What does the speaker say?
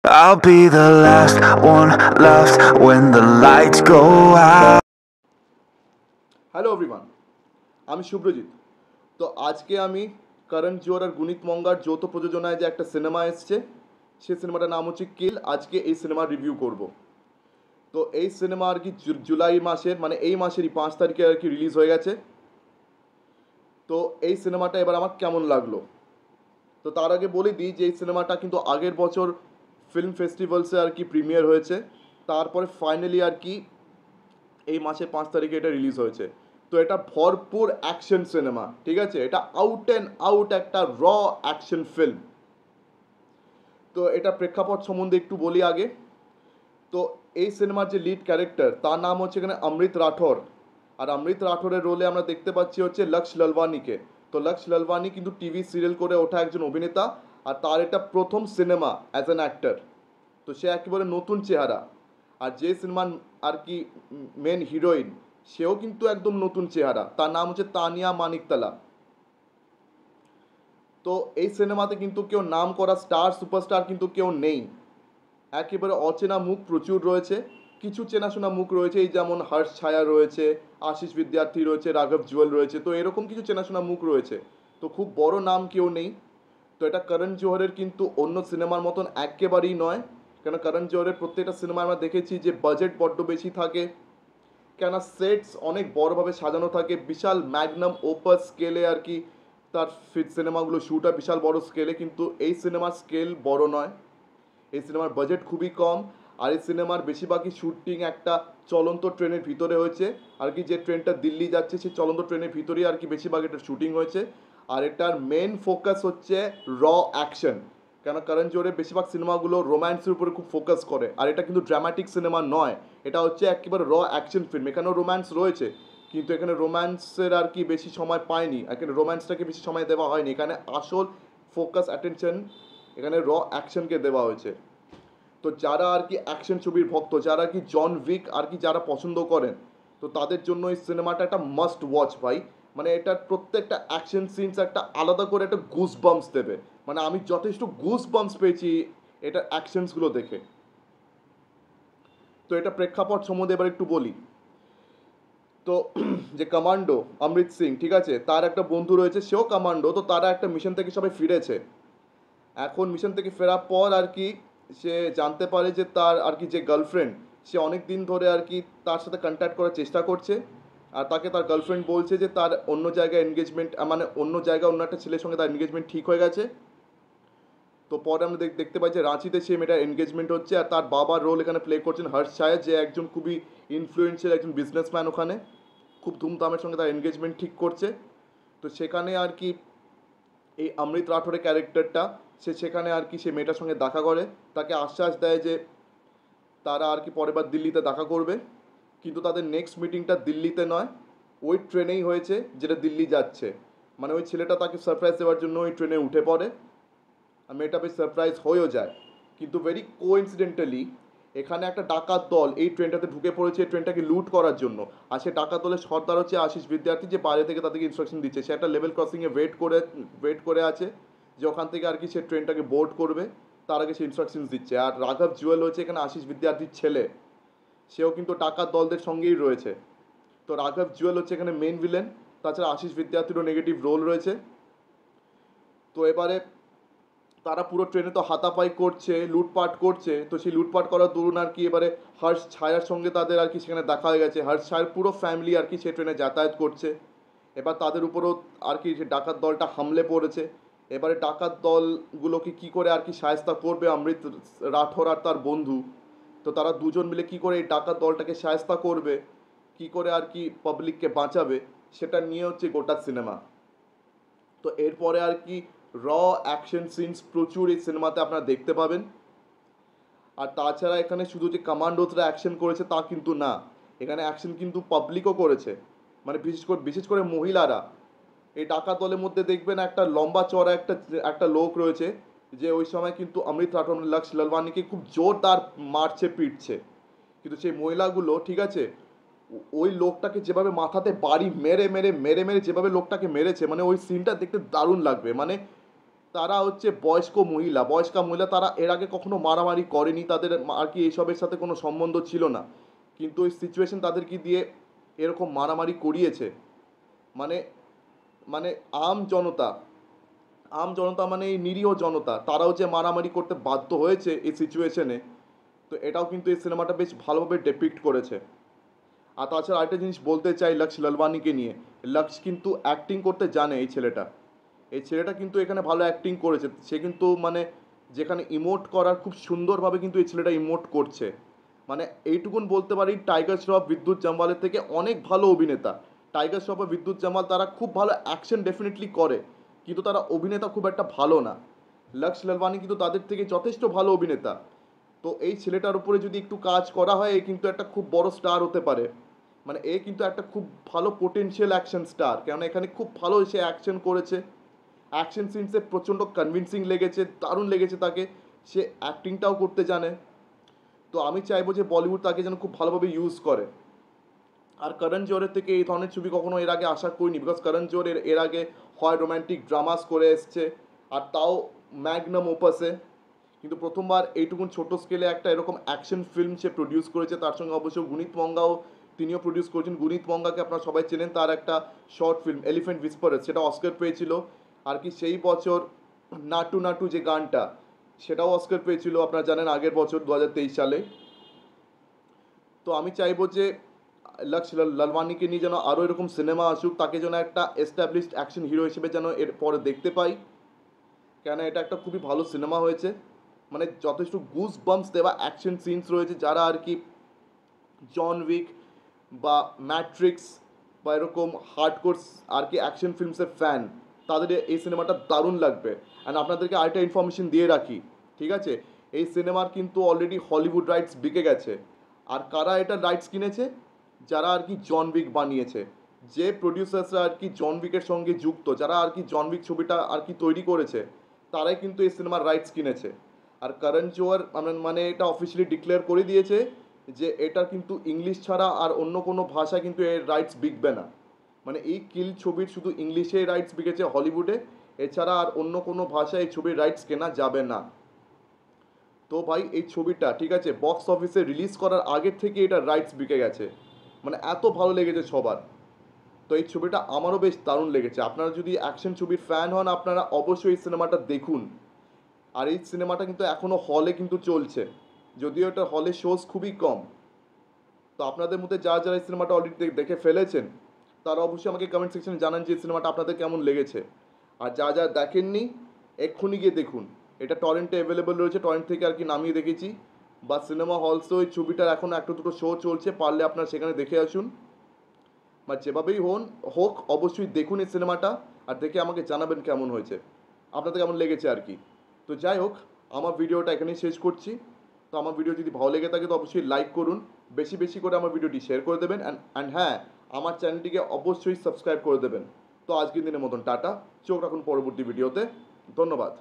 I'll be the last one left when the lights go out. Hello everyone, আমি শুভ্রজিৎ। তো আজকে আমি করণ জোহর আর গুণিত মঙ্গার যৌথ প্রযোজনায় যে একটা সিনেমা এসছে, সেই সিনেমাটার নাম হচ্ছে কিল। আজকে এই সিনেমার রিভিউ করব। তো এই সিনেমা আর কি জুলাই মাসের, মানে এই মাসেরই 5 তারিখে আর কি রিলিজ হয়ে গেছে। তো এই সিনেমাটা এবার আমার কেমন লাগলো, তো তার আগে বলে দিই যে এই সিনেমাটা কিন্তু আগের বছর ফিল্ম ফেস্টিভ্যালসে আর কি প্রিমিয়ার হয়েছে, তারপরে ফাইনালি আর কি এই মাসের 5 তারিখে এটা রিলিজ হয়েছে। তো এটা ভরপুর অ্যাকশন সিনেমা, ঠিক আছে? এটা আউট অ্যান্ড আউট একটা র অ্যাকশন ফিল্ম। তো এটা প্রেক্ষাপট সম্বন্ধে একটু বলি আগে। তো এই সিনেমার যে লিড ক্যারেক্টার, তার নাম হচ্ছে এখানে অমৃত রাঠোর। আর অমৃত রাঠোরের রোলে আমরা দেখতে পাচ্ছি হচ্ছে লক্ষ লালওয়ানিকে। তো লক্ষ লালওয়ানি কিন্তু টিভি সিরিয়াল করে ওঠা একজন অভিনেতা, আর তার এটা প্রথম সিনেমা অ্যাজ অ্যান অ্যাক্টর। তো সে একেবারে নতুন চেহারা। আর যে সিনেমার আর কি মেন হিরোইন, সেও কিন্তু একদম নতুন চেহারা, তার নাম হচ্ছে তানিয়া মানিকতলা। তো এই সিনেমাতে কিন্তু কেউ নাম করা স্টার সুপারস্টার কিন্তু কেউ নেই, একেবারে অচেনা মুখ প্রচুর রয়েছে। কিছু চেনাশোনা মুখ রয়েছে, এই যেমন হর্ষ ছায়া রয়েছে, আশিস বিদ্যার্থী রয়েছে, রাঘব জুয়েল রয়েছে। তো এরকম কিছু চেনাশোনা মুখ রয়েছে, তো খুব বড় নাম কেউ নেই। তো এটা করণ জোহরের কিন্তু অন্য সিনেমার মতন একেবারেই নয়, কেন করণ জোহরের প্রত্যেকটা সিনেমা আমরা দেখেছি যে বাজেট বড্ড বেশি থাকে, কেন সেটস অনেক বড়ভাবে সাজানো থাকে, বিশাল ম্যাগনাম ওপাস স্কেলে আর কি তার সিনেমাগুলো শ্যুট হয় বিশাল বড় স্কেলে। কিন্তু এই সিনেমার স্কেল বড় নয়, এই সিনেমার বাজেট খুবই কম। আর এই সিনেমার বেশিরভাগই শ্যুটিং একটা চলন্ত ট্রেনের ভিতরে হয়েছে আর কি। যে ট্রেনটা দিল্লি যাচ্ছে সেই চলন্ত ট্রেনের ভিতরেই আর কি বেশিরভাগ এটা শ্যুটিং হয়েছে। আর এটার মেন ফোকাস হচ্ছে র অ্যাকশন, কেন করণ জোহরের বেশিরভাগ সিনেমাগুলো রোম্যান্সের উপরে খুব ফোকাস করে, আর এটা কিন্তু ড্রামাটিক সিনেমা নয়, এটা হচ্ছে একেবারে র অ্যাকশন ফিল্ম। এখানেও রোম্যান্স রয়েছে, কিন্তু এখানে রোম্যান্সের আর কি বেশি সময় পায়নি, এখানে রোম্যান্সটাকে বেশি সময় দেওয়া হয়নি। এখানে আসল ফোকাস অ্যাটেনশন এখানে র অ্যাকশনকে দেওয়া হয়েছে। তো যারা আর কি অ্যাকশন ছবির ভক্ত, যারা কি জন উইক আর কি যারা পছন্দ করেন, তো তাদের জন্য এই সিনেমাটা একটা মাস্ট ওয়াচ ভাই। মানে এটার প্রত্যেকটা অ্যাকশন সিনস একটা আলাদা করে একটা গুস বাম্পস দেবে। মানে আমি যথেষ্ট গুস বাম্পস পেয়েছি এটার অ্যাকশনসগুলো দেখে। তো এটা প্রেক্ষাপট সম্বন্ধে এবার একটু বলি। তো যে কমান্ডো অমৃত সিং, ঠিক আছে, তার একটা বন্ধু রয়েছে, সেও কমান্ডো। তো তারা একটা মিশন থেকে সবাই ফিরেছে। এখন মিশন থেকে ফেরার পর আর কি সে জানতে পারে যে তার আর কি যে গার্লফ্রেন্ড, সে অনেক দিন ধরে আর কি তার সাথে কন্ট্যাক্ট করার চেষ্টা করছে। আর তাকে তার গার্লফ্রেন্ড বলছে যে তার অন্য জায়গায় এনগেজমেন্ট, মানে অন্য জায়গায় অন্য একটা ছেলের সঙ্গে তার এনগেজমেন্ট ঠিক হয়ে গেছে। তো পরে আমরা দেখতে পাই যে রাঁচিতে সেই মেয়েটার এনগেজমেন্ট হচ্ছে। আর তার বাবার রোল এখানে প্লে করছেন হর্ষ ছায়া, যে একজন খুবই ইনফ্লুয়েন্সিয়াল একজন বিজনেসম্যান। ওখানে খুব ধুমধামের সঙ্গে তার এনগেজমেন্ট ঠিক করছে। তো সেখানে আর কি এই অমৃত রাঠোরের ক্যারেক্টারটা, সে সেখানে আর কি সে মেয়েটার সঙ্গে দেখা করে, তাকে আশ্বাস দেয় যে তারা আর কি পরের বার দিল্লিতে দেখা করবে। কিন্তু তাদের নেক্সট মিটিংটা দিল্লিতে নয়, ওই ট্রেনেই হয়েছে যেটা দিল্লি যাচ্ছে। মানে ওই ছেলেটা তাকে সারপ্রাইজ দেওয়ার জন্য ওই ট্রেনে উঠে পড়ে, আর মেয়েটা বেশ সারপ্রাইজ হয়েও যায়। কিন্তু ভেরি কোইন্সিডেন্টালি এখানে একটা ডাকাত দল এই ট্রেনটাতে ঢুকে পড়েছে এই ট্রেনটাকে লুট করার জন্য। আর সে ডাকাত দলের সর্দার হচ্ছে আশিস বিদ্যার্থী, যে বাইরে থেকে তাদেরকে ইনস্ট্রাকশন দিচ্ছে। সে একটা লেভেল ক্রসিংয়ে ওয়েট করে আছে যে ওখান থেকে আর কি সে ট্রেনটাকে বোর্ড করবে, তার আগে সে ইনস্ট্রাকশনস দিচ্ছে। আর রাঘব জুয়েল হচ্ছে এখানে আশিস বিদ্যার্থীর ছেলে, সেও কিন্তু ডাকাত দলদের সঙ্গেই রয়েছে। তো রাঘব জুয়েল হচ্ছে এখানে মেন ভিলেন, তাছাড়া আশিস বিদ্যার্থীরও নেগেটিভ রোল রয়েছে। তো এবারে তারা পুরো ট্রেনে তো হাতাপাই করছে, লুটপাট করছে। তো সেই লুটপাট করার দরুন আর কি এবারে হর্ষ ছায়ার সঙ্গে তাদের আর কি সেখানে দেখা হয়ে গেছে। হর্ষ ছায়ার পুরো ফ্যামিলি আর কি সে ট্রেনে যাতায়াত করছে। এবার তাদের উপরও আর কি যে ডাকাত দলটা হামলে পড়েছে। এবারে ডাকাত দলগুলোকে কি করে আর কি সায়স্তা করবে অমৃত রাঠোর আর তার বন্ধু, তো তারা দুজন মিলে কি করে এই ডাকাত দলটাকে সায়স্তা করবে, কি করে আর কি পাবলিককে বাঁচাবে, সেটা নিয়ে হচ্ছে গোটা সিনেমা। তো এরপরে আর কি র অ্যাকশন সিনস প্রচুর এই সিনেমাতে আপনারা দেখতে পাবেন। আর তাছাড়া এখানে শুধু যে কমান্ডোসরা অ্যাকশন করেছে তা কিন্তু না, এখানে অ্যাকশন কিন্তু পাবলিকও করেছে। মানে বিশেষ করে মহিলারা। এই ডাকাত দলের মধ্যে দেখবেন একটা লম্বা চড়া একটা লোক রয়েছে, যে ওই সময় কিন্তু অমৃত রাঠোর লক্ষ লালওয়ানিকে খুব জোরদার মারছে পিটছে। কিন্তু সেই মহিলাগুলো, ঠিক আছে, ওই লোকটাকে যেভাবে মাথাতে বাড়ি মেরে মেরে মেরে মেরে যেভাবে লোকটাকে মেরেছে, মানে ওই সিনটা দেখতে দারুণ লাগবে। মানে তারা হচ্ছে বয়স্কা মহিলা, তারা এর আগে কখনো মারামারি করেনি, তাদের আর কি এসবের সাথে কোনো সম্বন্ধ ছিল না, কিন্তু ওই সিচুয়েশন তাদেরকে দিয়ে এরকম মারামারি করিয়েছে। মানে মানে আম জনতা, মানে এই নিরীহ জনতা, তারাও যে মারামারি করতে বাধ্য হয়েছে এই সিচুয়েশনে, তো এটাও কিন্তু এই সিনেমাটা বেশ ভালোভাবে ডেপিক্ট করেছে। আর তাছাড়া আরেকটা জিনিস বলতে চাই লক্ষ লালবানিকে নিয়ে। লক্ষ কিন্তু অ্যাক্টিং করতে জানে, এই ছেলেটা কিন্তু এখানে ভালো অ্যাক্টিং করেছে। সে কিন্তু মানে যেখানে ইমোট করার খুব সুন্দরভাবে কিন্তু এই ছেলেটা ইমোট করছে। মানে এইটুকুন বলতে পারি, টাইগার শ্রফ বিদ্যুৎ জাম্বালের থেকে অনেক ভালো অভিনেতা। টাইগার শ্রফ আর বিদ্যুৎ জাম্বাল তারা খুব ভালো অ্যাকশন ডেফিনেটলি করে, কিন্তু তারা অভিনেতা খুব একটা ভালো না। লক্ষ লালবানি কিন্তু তাদের থেকে যথেষ্ট ভালো অভিনেতা। তো এই ছেলেটার উপরে যদি একটু কাজ করা হয়, এ কিন্তু একটা খুব বড় স্টার হতে পারে। মানে এ কিন্তু একটা খুব ভালো পোটেনশিয়াল অ্যাকশন স্টার, কেননা এখানে খুব ভালো সে অ্যাকশন করেছে। অ্যাকশন সিনসে প্রচণ্ড কনভিন্সিং লেগেছে, দারুণ লেগেছে তাকে। সে অ্যাক্টিংটাও করতে জানে। তো আমি চাইবো যে বলিউড তাকে যেন খুব ভালোভাবে ইউজ করে। আর করণ জোহরের থেকে এই ধরনের ছবি কখনো এর আগে আশা করিনি, বিকজ করণ জোহর এর আগে হয় রোম্যান্টিক ড্রামাস করে এসছে, আর তাও ম্যাগনাম ওপাসে। কিন্তু প্রথমবার এইটুকুন ছোট স্কেলে একটা এরকম অ্যাকশন ফিল্ম সে প্রডিউস করেছে। তার সঙ্গে অবশ্য গুণিত মঙ্গাও তিনিও প্রডিউস করেছেন। গুণিত মঙ্গাকে আপনারা সবাই চেনেন, তার একটা শর্ট ফিল্ম এলিফেন্ট উইসপারার্স, সেটা অস্কার পেয়েছিল। আর কি সেই বছর নাটু নাটু যে গানটা, সেটাও অস্কার পেয়েছিল, আপনারা জানেন, আগের বছর 2023 সালে। তো আমি চাইবো যে লক্ষ লালওয়ানিকে নিয়ে যেন আরও এরকম সিনেমা আসুক, তাকে যেন একটা এস্টাবলিশড অ্যাকশন হিরো হিসেবে যেন এর পরে দেখতে পাই, কেন এটা একটা খুবই ভালো সিনেমা হয়েছে। মানে যথেষ্ট গুজ বাম্পস দেওয়া অ্যাকশন সিনস রয়েছে। যারা আর কি জন উইক বা ম্যাট্রিক্স বা এরকম হার্ডকোর আর কি অ্যাকশন ফিল্মসের ফ্যান, তাদের এই সিনেমাটা দারুণ লাগবে। অ্যান্ড আপনাদেরকে আরেকটা ইনফরমেশন দিয়ে রাখি, ঠিক আছে, এই সিনেমার কিন্তু অলরেডি হলিউড রাইটস বিকে গেছে। আর কারা এটা রাইটস কিনেছে? যারা আর কি জন উইক বানিয়েছে, যে প্রডিউসার্সরা আর কি জন উইকের সঙ্গে যুক্ত, যারা আর কি জন উইক ছবিটা আর কি তৈরি করেছে, তারাই কিন্তু এই সিনেমার রাইটস কিনেছে। আর করণ জোহর মানে এটা অফিসিয়ালি ডিক্লেয়ার করে দিয়েছে যে এটা কিন্তু ইংলিশ ছাড়া আর অন্য কোনো ভাষা কিন্তু এর রাইটস বিকবে না। মানে এই কিল ছবির শুধু ইংলিশে রাইটস বিকেছে হলিউডে, এছাড়া আর অন্য কোনো ভাষায় এই ছবির রাইটস কেনা যাবে না। তো ভাই এই ছবিটা, ঠিক আছে, বক্স অফিসে রিলিজ করার আগের থেকে এটা রাইটস বিকে গেছে। মানে এত ভালো লেগেছে সবার। তো এই ছবিটা আমারও বেশ দারুণ লেগেছে। আপনারা যদি অ্যাকশন ছবির ফ্যান হন, আপনারা অবশ্যই এই সিনেমাটা দেখুন। আর এই সিনেমাটা কিন্তু এখনও হলে কিন্তু চলছে, যদিও এটা হলে শোজ খুবই কম। তো আপনাদের মধ্যে যারা যারা এই সিনেমাটা অলরেডি দেখে ফেলেছেন, তারা অবশ্যই আমাকে কমেন্ট সেকশনে জানান যে এই সিনেমাটা আপনাদের কেমন লেগেছে। আর যা যা দেখেননি, এক্ষুনি গিয়ে দেখুন। এটা টরেন্টে অ্যাভেলেবল রয়েছে, টরেন্ট থেকে আর কি নামিয়ে দেখেছি। বা সিনেমা হলসেও এই ছবিটার এখন একটা দুটো শো চলছে, পারলে আপনারা সেখানে দেখে আসুন। বা যেভাবেই হোক অবশ্যই দেখুন এই সিনেমাটা, আর দেখে আমাকে জানাবেন কেমন হয়েছে, আপনাদের কেমন লেগেছে আর কি। তো যাই হোক, আমার ভিডিওটা এখানেই শেষ করছি। তো আমার ভিডিও যদি ভালো লেগে থাকে তো অবশ্যই লাইক করুন, বেশি বেশি করে আমার ভিডিওটি শেয়ার করে দেবেন, অ্যান্ড হ্যাঁ, আমার চ্যানেলটিকে অবশ্যই সাবস্ক্রাইব করে দেবেন। তো আজকের দিনের মতন টাটা, চোখ রাখুন পরবর্তী ভিডিওতে। ধন্যবাদ।